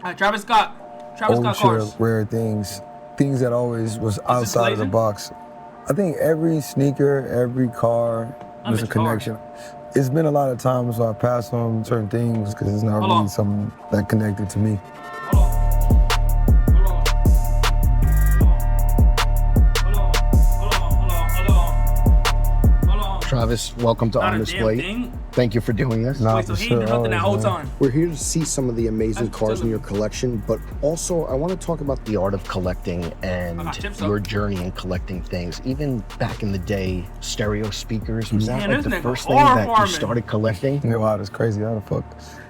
Travis Scott ultra cars. rare things that always was outside of the box. I think every sneaker, every car was a connection. It's been a lot of times where I pass on certain things because it's not really something that connected to me. Travis, welcome to On Display. Thank you for doing this. Wait, so he ain't done nothing that whole time. We're here to see some of the amazing cars in your collection, but also I want to talk about the art of collecting and your journey in collecting things. Even back in the day, stereo speakers, was that like the first thing that you started collecting? Yeah, wow, that's crazy. How the fuck?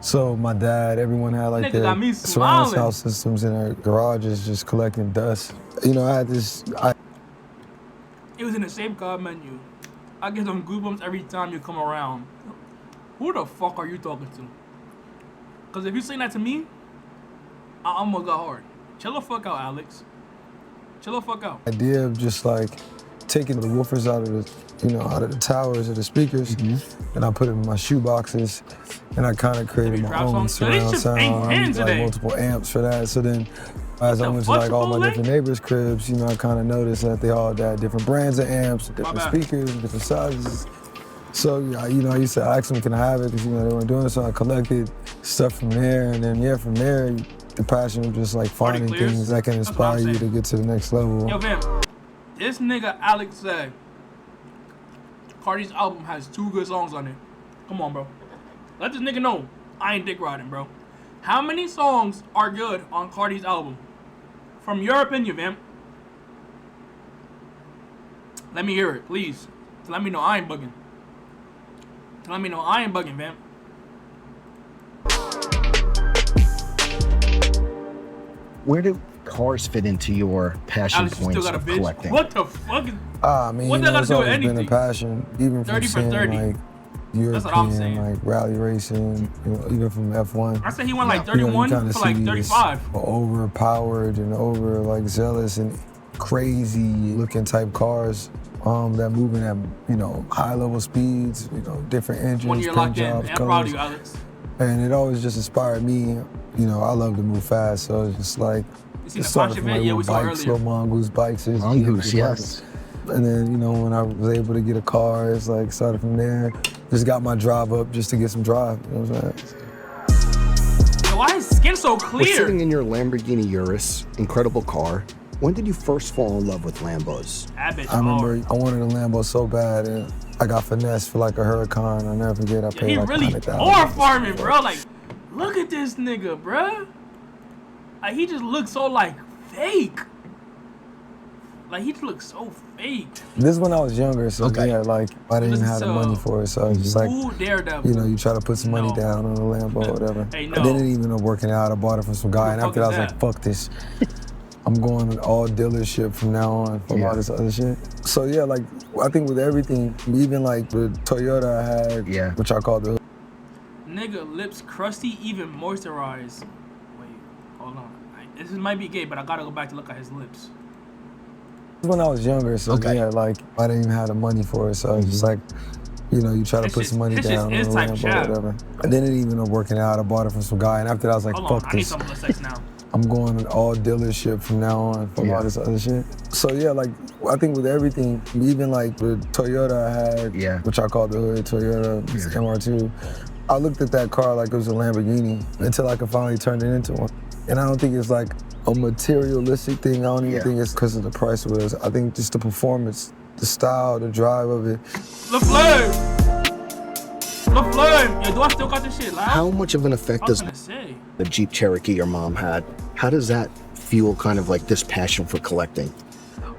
So my dad, everyone had like their surround sound systems in their garages just collecting dust. You know, I had this... It was in the same card menu. I get them goosebumps every time you come around. Who the fuck are you talking to? Cause if you say that to me, I almost got hard. Chill the fuck out, Alex. Chill the fuck out. Idea of just like taking the woofers out of the, out of the towers of the speakers, and I put it in my shoe boxes, and I kind of created my own surround sound, like multiple amps for that. So then, as I went to like all my different neighbors' cribs, I kind of noticed that they all had different brands of amps, different speakers, different sizes. So I used to ask them, can I have it? Because they weren't doing it, so I collected stuff from there, and then from there, the passion of just like finding things that can inspire you to get to the next level. Yo, fam, this nigga Alex said Cardi's album has 2 good songs on it. Come on, bro. Let this nigga know I ain't dick riding, bro. How many songs are good on Cardi's album? From your opinion, fam. Let me hear it, please. Let me know I ain't bugging. Let me know I ain't bugging, fam. Where do cars fit into your passion Alex, points of collecting? What the fuck is... I mean, it's always been a passion, even from seeing like European like rally racing, even from F1. I said he went like 31 for like 35. Overpowered and over like zealous and crazy looking type cars that moving at high level speeds, different engines, 1 year locked in. I'm proud of you, Alex. And it always just inspired me. I love to move fast, so it's just like it started from like little bikes, little mongoose bikes. Mongoose, yes. And then when I was able to get a car, it's like started from there. Just got my drive up just to get some drive. You know what I'm saying? Yo, why is his skin so clear? We're sitting in your Lamborghini Urus, incredible car. When did you first fall in love with Lambos? I remember I wanted a Lambo so bad, and I got finessed for like a Huracan. I'll never forget. I paid like $100,000. He really farming, bro. Like, look at this nigga, bro. Like, he just looks so like fake. Like, he just looks so fake. This is when I was younger, so yeah, like I didn't have the money for it, so I was just like, you try to put some money down on a Lambo or whatever. Hey, I didn't even end up working out. I bought it from some guy, and after that, I was like, fuck this. I'm going to all dealership from now on for all this other shit. So yeah, like I think with everything, even like the Toyota I had, which I called the nigga lips crusty, even moisturized. Wait, hold on. This might be gay, but I gotta go back to look at his lips. When I was younger, so yeah, like I didn't even have the money for it, so I was just like, you try to put some money down on a Lambo or whatever. I didn't even end up working out. I bought it from some guy, and after that, I was like, fuck this. I need some sex now. I'm going to all dealership from now on for all this other shit. So yeah, like I think with everything, even like the Toyota I had, which I called the hood Toyota MR2, I looked at that car like it was a Lamborghini until I could finally turn it into one. And I don't think it's like a materialistic thing. I don't even think it's because of the price of it. I think just the performance, the style, the drive of it. The flame! The flame! Yo, do I still got this shit loud? How much of an effect does the Jeep Cherokee your mom had? How does that fuel kind of like this passion for collecting?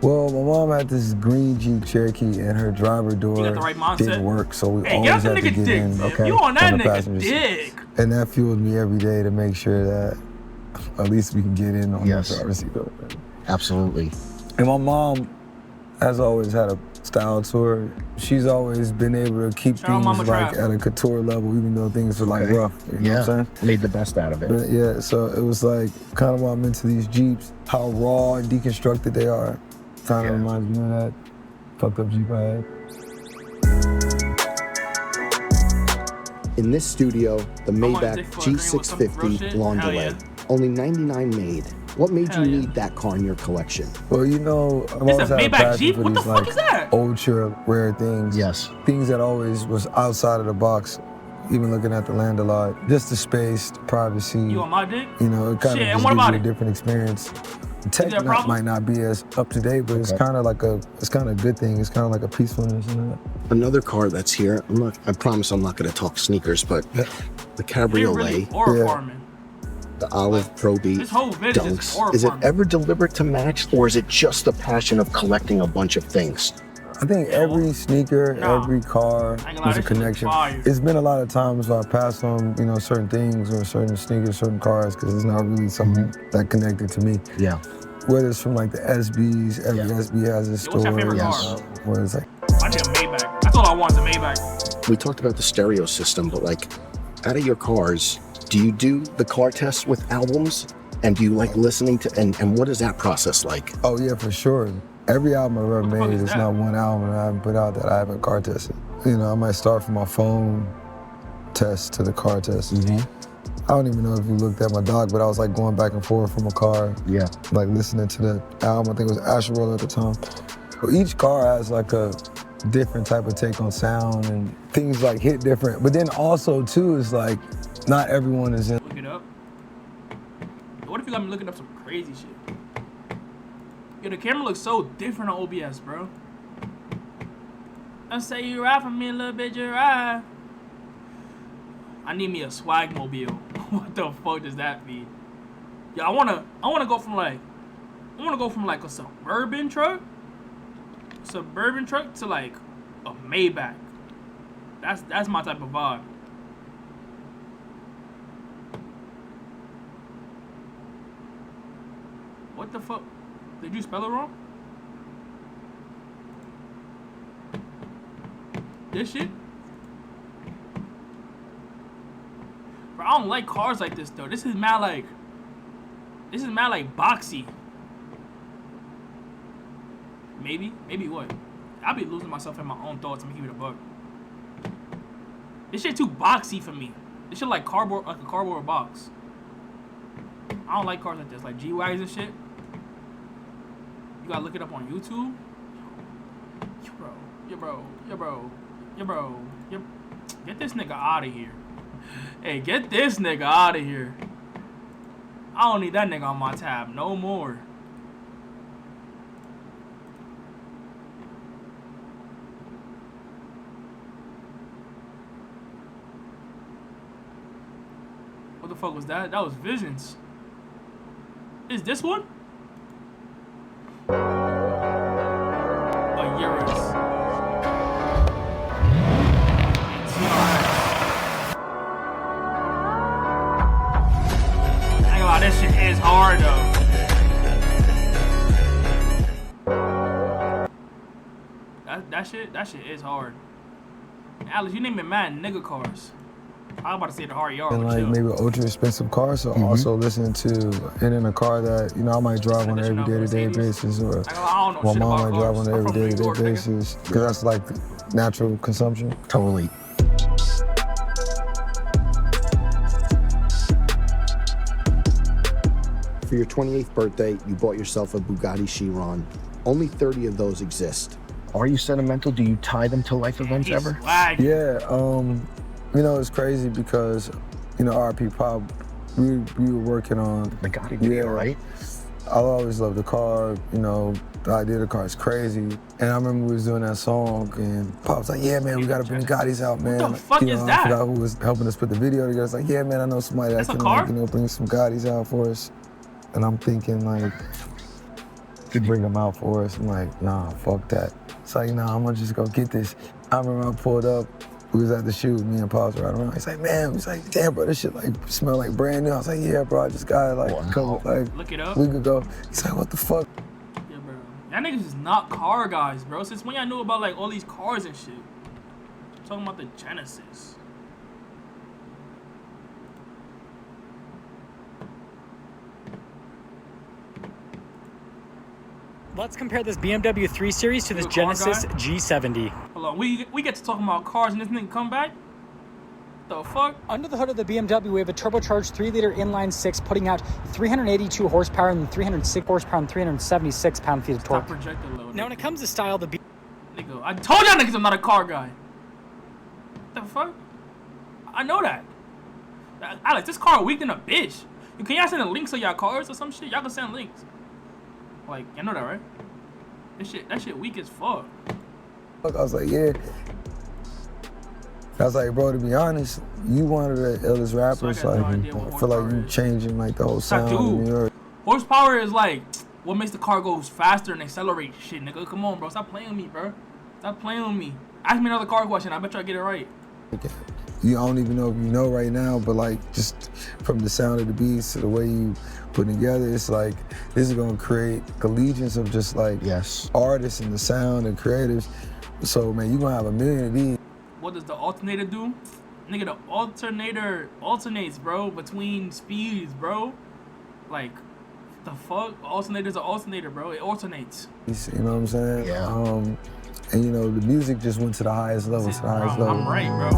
Well, my mom had this green Jeep Cherokee and her driver door didn't work, so we always had to get in. You on that nigga dick. And that fueled me every day to make sure that at least we can get in on the driver's seat. Absolutely. And my mom has always had a style to her. She's always been able to keep things like at a couture level, even though things are like rough. You know what I'm saying? Made the best out of it. But yeah, so it was like kind of why I'm into these Jeeps, how raw and deconstructed they are. Kind of reminds me of that fucked up Jeep I had. In this studio, the Maybach G650 Lawn Delay. only 99 made. What made Hell you yeah. need that car in your collection? Well, you know, I've It's always a had a Maybach passion Jeep? for What the these, fuck like, is that? ultra rare things. Yes. Things that always was outside of the box, even looking at the land a lot. Just the space, the privacy. You on my dick? You know, it kind Shit, of and just what gives about you a it? different experience. The tech there a problem? might not be as up to date, but it's kind of like it's kind of a good thing. It's kind of like a peacefulness in that. Another car that's here, I promise I'm not going to talk sneakers, but the You're Cabriolet, really aura farming. the Olive Pro Beat This whole vid is just Dunks, aura is it farming. ever delivered to match, or is it just the passion of collecting a bunch of things? I think every sneaker, Nah. every car I ain't gonna lie, is a this shit look connection. fire. It's been a lot of times where I pass on, you know, certain things or certain sneakers, certain cars, because it's not really something that connected to me. Yeah. Whether it's from like the SBs, every SB has a what's story. your favorite car? Where it's like, I need a Maybach. That's all I want is a Maybach. We talked about the stereo system, but like, out of your cars, do you do the car tests with albums? And do you like listening to, and what is that process like? oh yeah, for sure. Every album I've ever What the fuck made, is it's that? not one album that I haven't put out that I haven't car tested. You know, I might start from my phone test to the car test. I don't even know if you looked at my dog, but I was like going back and forth from a car, Yeah. like listening to the album. I think it was Asherola at the time. But each car has like a different type of take on sound and things like hit different. But then also too is like not everyone is in. Look it up. What if you got me looking up some crazy shit? Yo, the camera looks so different on OBS, bro. I say you ride for me a little bit, you ride. I need me a swag mobile. What the fuck does that mean? Yeah, I wanna go from like a suburban truck to like a Maybach. That's my type of vibe. What the fuck? Did you spell it wrong? This shit? Bro, I don't like cars like this though. This is mad like boxy. Maybe what? I'll be losing myself in my own thoughts. I'm gonna give it a buck. This shit too boxy for me. This shit like a cardboard box. I don't like cars like this, like G-Wags and shit. You gotta look it up on YouTube. Yo, bro. Get this nigga out of here. Hey, get this nigga out of here. I don't need that nigga on my tab no more. What the fuck was that? That was Visions. Is this one? Eurus. I ain't gonna lie, this shit is hard though. That shit is hard. Alex, you naming mad nigga cars. I was about to say the hard yard. And like chill. maybe ultra expensive cars, so also listening to and in a car that, you know, I might drive on an every day-to-day basis, or I don't know my shit mom about might drive cars. on an I'm every from New day-to-day York, nigga. basis, because that's like natural consumption. Totally. For your 28th birthday, you bought yourself a Bugatti Chiron. Only 30 of those exist. Are you sentimental? Do you tie them to life events He's ever? swag. Yeah, you know, it's crazy because, you know, RP Pop, we were working on The Gotti video, right? I always loved the car, you know, the idea of the car is crazy. And I remember we was doing that song and Pop was like, yeah, man, we gotta bring the Gottis out, man. What the fuck you know, is I that? forgot who was helping us put the video together. It's like, yeah, man, I know somebody that That's a can, car? like, you know, bring some Gottis out for us. And I'm thinking, like, to bring them out for us. I'm like, nah, fuck that. It's like, nah, I'm gonna just go get this. I remember I pulled up, we was at the shoot, me and Pops right around. He's like, man, he's like, damn, bro, this shit like smell like brand new. I was like, yeah, bro, I just got it like a couple, like, Look it up. week ago. He's like, what the fuck? Yeah, bro. Y'all niggas is not car guys, bro. Since when y'all knew about like all these cars and shit? I'm talking about the Genesis. Let's compare this BMW 3 Series to this You a car Genesis guy? G70. Hold on, we get to talking about cars and this nigga come back. The fuck? Under the hood of the BMW, we have a turbocharged 3-liter inline-6 putting out 382 horsepower and 306 horsepower and 376 pound-feet of torque. Stop projecting load. Now, when it comes to style, the Nigga, I told y'all niggas I'm not a car guy. What the fuck? I know that. Alex, this car weak than a bitch. Can y'all send the links of y'all cars or some shit? Y'all can send links. Like, you know that, right? That shit weak as fuck. I was like, yeah. I was like, bro, to be honest, you one of the illest rappers. So I feel like you changing like the whole sound of New York. Horsepower is like what makes the car go faster and accelerate shit, nigga. Come on, bro. Stop playing with me, bro. Stop playing with me. Ask me another car question. I bet you I get it right. You don't even know if you know right now, but like just from the sound of the beats to the way you put together, it's like this is gonna create allegiance of just like artists and the sound and creatives. So man, you gonna have a million of these. What does the alternator do? Nigga, the alternator alternates, bro, between speeds, bro. Like, the fuck? Alternator's an alternator, bro. It alternates. You know what I'm saying? Yeah. And you know, the music just went to the highest level, to the highest level. I'm right, bro.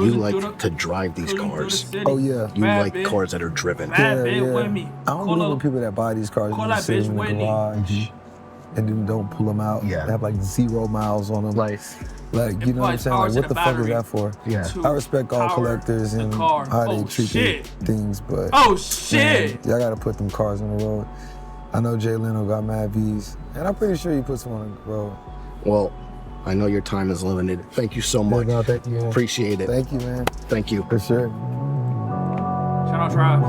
You like to drive these cars. Oh yeah. You like cars that are driven. With me. I don't know when people that buy these cars and just sit in the garage and then don't pull them out. Yeah. They have like 0 miles on them. Like you know what I'm saying? Like what the fuck is that for? Yeah. I respect all collectors and how they treat their things, but y'all gotta put them cars on the road. I know Jay Leno got mad V's, and I'm pretty sure he puts one on the road. Well, I know your time is limited. Thank you so much. No, thank you, man. Appreciate it. Thank you, man. Thank you. For sure. Shout out Trav.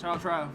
Shout out Trav.